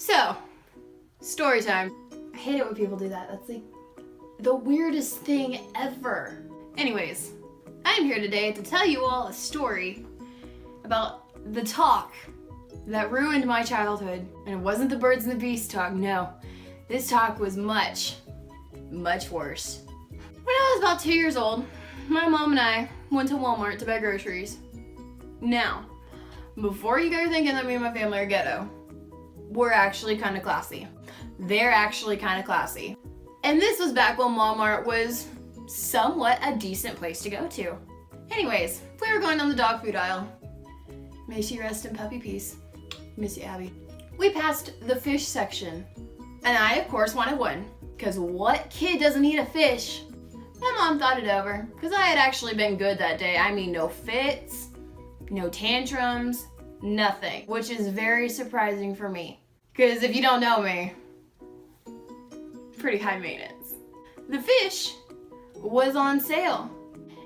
So, story time. I hate it when people do that. That's like the weirdest thing ever. Anyways, I'm here today to tell you all a story about the talk that ruined my childhood. And it wasn't the birds and the bees talk, no. This talk was much, much worse. When I was about 2 years old, my mom and I went to Walmart to buy groceries. Now, before you go thinking that me and my family are ghetto, we're actually kind of classy. They're actually kind of classy. And this was back when Walmart was somewhat a decent place to go to. Anyways, we were going down the dog food aisle. May she rest in puppy peace. Miss you, Abby. We passed the fish section. And I, of course, wanted one. Because what kid doesn't eat a fish? My mom thought it over. Because I had actually been good that day. I mean, no fits, no tantrums, nothing. Which is very surprising for me. Because if you don't know me, pretty high maintenance. The fish was on sale.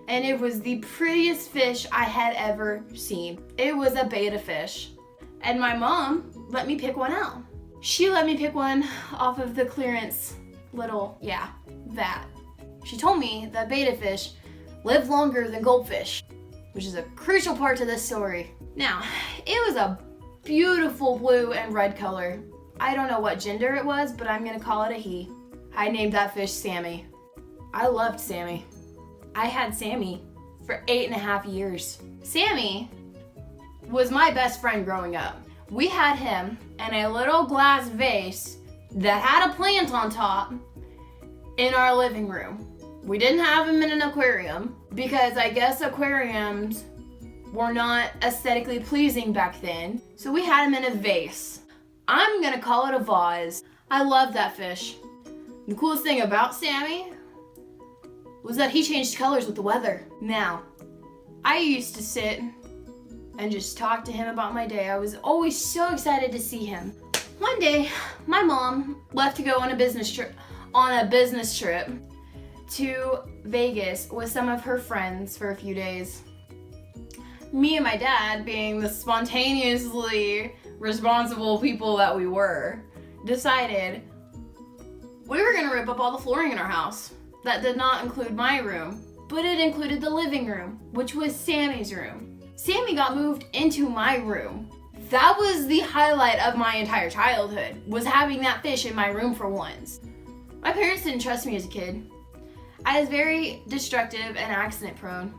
And it was the prettiest fish I had ever seen. It was a betta fish. And my mom let me pick one out. She let me pick one off of the clearance that. She told me that betta fish live longer than goldfish, which is a crucial part to this story. Now, it was a beautiful blue and red color. I don't know what gender it was, but I'm gonna call it a he. I named that fish Sammy. I loved Sammy. I had Sammy for 8.5 years. Sammy was my best friend growing up. We had him in a little glass vase that had a plant on top in our living room. We didn't have him in an aquarium because I guess aquariums were not aesthetically pleasing back then. So we had him in a vase. I'm gonna call it a vase. I love that fish. The coolest thing about Sammy was that he changed colors with the weather. Now, I used to sit and just talk to him about my day. I was always so excited to see him. One day, my mom left to go on a business trip to Vegas with some of her friends for a few days. Me and my dad, being the spontaneously responsible people that we were, decided we were gonna rip up all the flooring in our house. That did not include my room, but it included the living room, which was Sammy's room. Sammy got moved into my room. That was the highlight of my entire childhood, was having that fish in my room for once. My parents didn't trust me as a kid. I was very destructive and accident prone.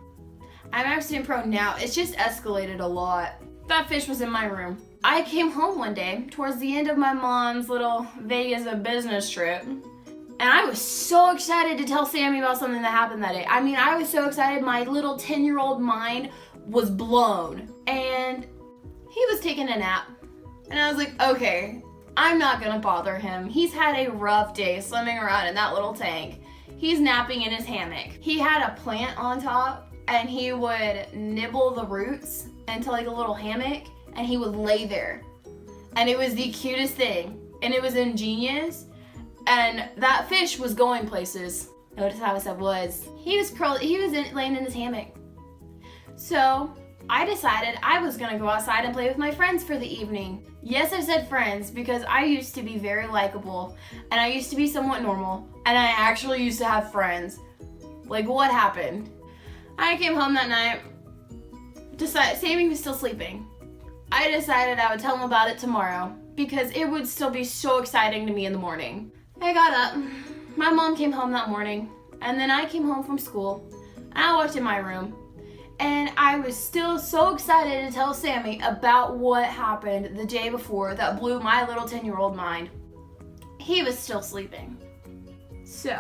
I'm accident prone now, it's just escalated a lot. That fish was in my room. I came home one day, towards the end of my mom's little Vegas business trip, and I was so excited to tell Sammy about something that happened that day. I mean, I was so excited, my little 10-year-old mind was blown. And he was taking a nap. And I was like, okay, I'm not gonna bother him. He's had a rough day swimming around in that little tank. He's napping in his hammock. He had a plant on top, and he would nibble the roots into like a little hammock, and he would lay there. And it was the cutest thing. And it was ingenious. And that fish was going places. Notice how I said was. He was laying in his hammock. So I decided I was gonna go outside and play with my friends for the evening. Yes, I said friends because I used to be very likable and I used to be somewhat normal and I actually used to have friends. Like, what happened? I came home that night, Sammy was still sleeping. I decided I would tell him about it tomorrow because it would still be so exciting to me in the morning. I got up, my mom came home that morning, and then I came home from school, and I walked in my room, and I was still so excited to tell Sammy about what happened the day before that blew my little 10-year-old mind. He was still sleeping. So,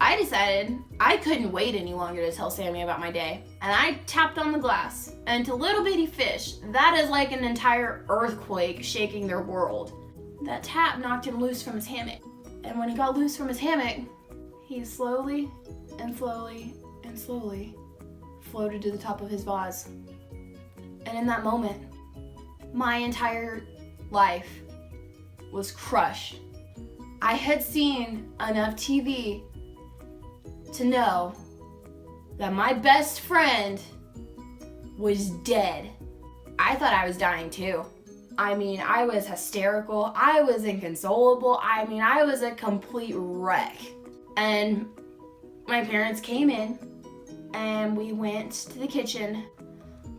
I decided I couldn't wait any longer to tell Sammy about my day, and I tapped on the glass, and to little bitty fish, that is like an entire earthquake shaking their world. That tap knocked him loose from his hammock. And when he got loose from his hammock, he slowly and slowly and slowly floated to the top of his vase. And in that moment, my entire life was crushed. I had seen enough TV to know that my best friend was dead. I thought I was dying too. I mean, I was hysterical. I was inconsolable. I mean, I was a complete wreck. And my parents came in and we went to the kitchen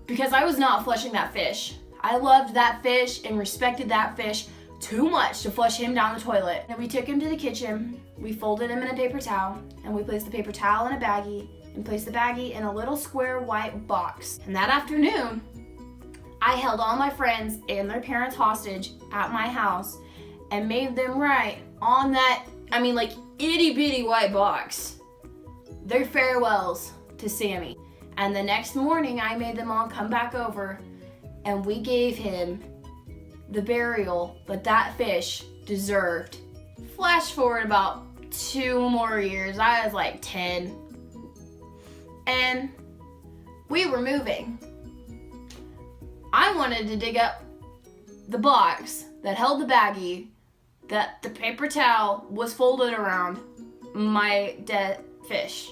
because I was not flushing that fish. I loved that fish and respected that fish too much to flush him down the toilet. And we took him to the kitchen, we folded him in a paper towel, and we placed the paper towel in a baggie and placed the baggie in a little square white box. And that afternoon, I held all my friends and their parents hostage at my house and made them write on that, like itty bitty white box, their farewells to Sammy. And the next morning I made them all come back over and we gave him the burial that fish deserved. Flash forward about 2 more years, I was like 10, and we were moving. I wanted to dig up the box that held the baggie that the paper towel was folded around my dead fish.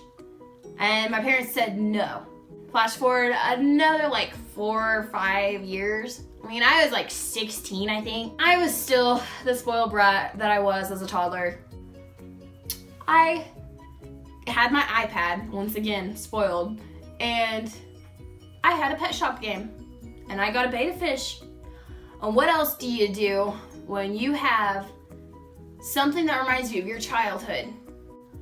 And my parents said no. Flash forward another 4 or 5 years. I was 16, I think. I was still the spoiled brat that I was as a toddler. I had my iPad, once again, spoiled, and I had a pet shop game, and I got a betta fish. And what else do you do when you have something that reminds you of your childhood?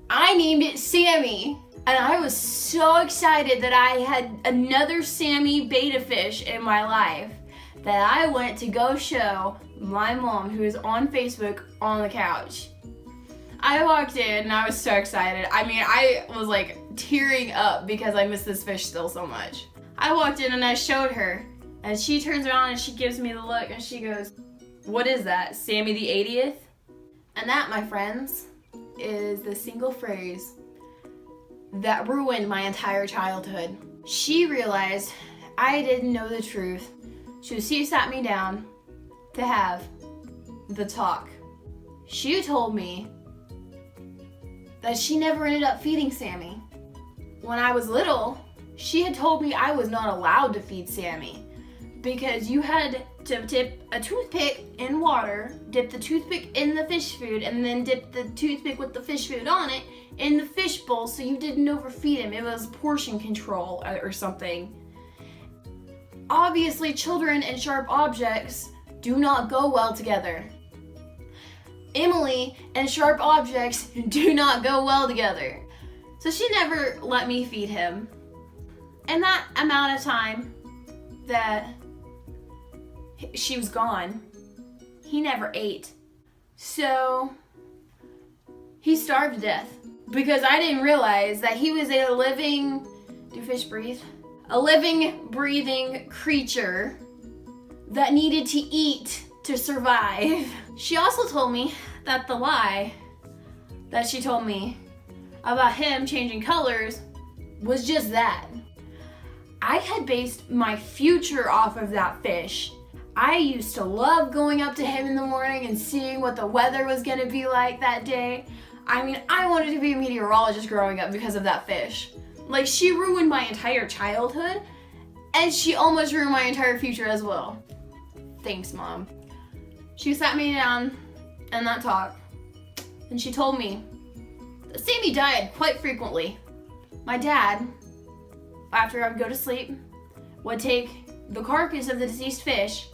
I named it Sammy, and I was so excited that I had another Sammy betta fish in my life that I went to go show my mom, who is on Facebook, on the couch. I walked in and I was so excited. I was tearing up because I miss this fish still so much. I walked in and I showed her, and she turns around and she gives me the look and she goes, "What is that, Sammy the 80th? And that, my friends, is the single phrase that ruined my entire childhood. She realized I didn't know the truth. She sat me down to have the talk. She told me that she never ended up feeding Sammy. When I was little, she had told me I was not allowed to feed Sammy because you had to dip a toothpick in water, dip the toothpick in the fish food, and then dip the toothpick with the fish food on it in the fish bowl so you didn't overfeed him. It was portion control or something. Obviously, children and sharp objects do not go well together. Emily and sharp objects do not go well together. So she never let me feed him. And that amount of time that she was gone, he never ate. So he starved to death because I didn't realize that he was a living, do fish breathe? A living, breathing creature that needed to eat to survive. She also told me that the lie that she told me about him changing colors was just that. I had based my future off of that fish. I used to love going up to him in the morning and seeing what the weather was gonna be like that day. I wanted to be a meteorologist growing up because of that fish. She ruined my entire childhood, and she almost ruined my entire future as well. Thanks, Mom. She sat me down in that talk, and she told me that Sammy died quite frequently. My dad, after I would go to sleep, would take the carcass of the deceased fish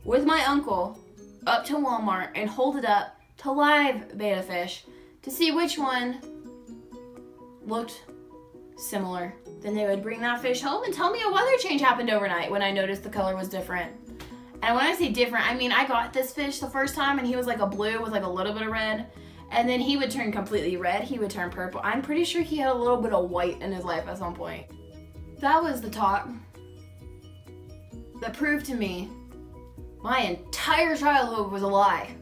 with my uncle up to Walmart and hold it up to live betta fish to see which one looked similar. Then they would bring that fish home and tell me a weather change happened overnight when I noticed the color was different. And when I say different, I got this fish the first time and he was a blue with a little bit of red, and then he would turn completely red, he would turn purple. I'm pretty sure he had a little bit of white in his life at some point. That was the talk that proved to me my entire childhood was a lie.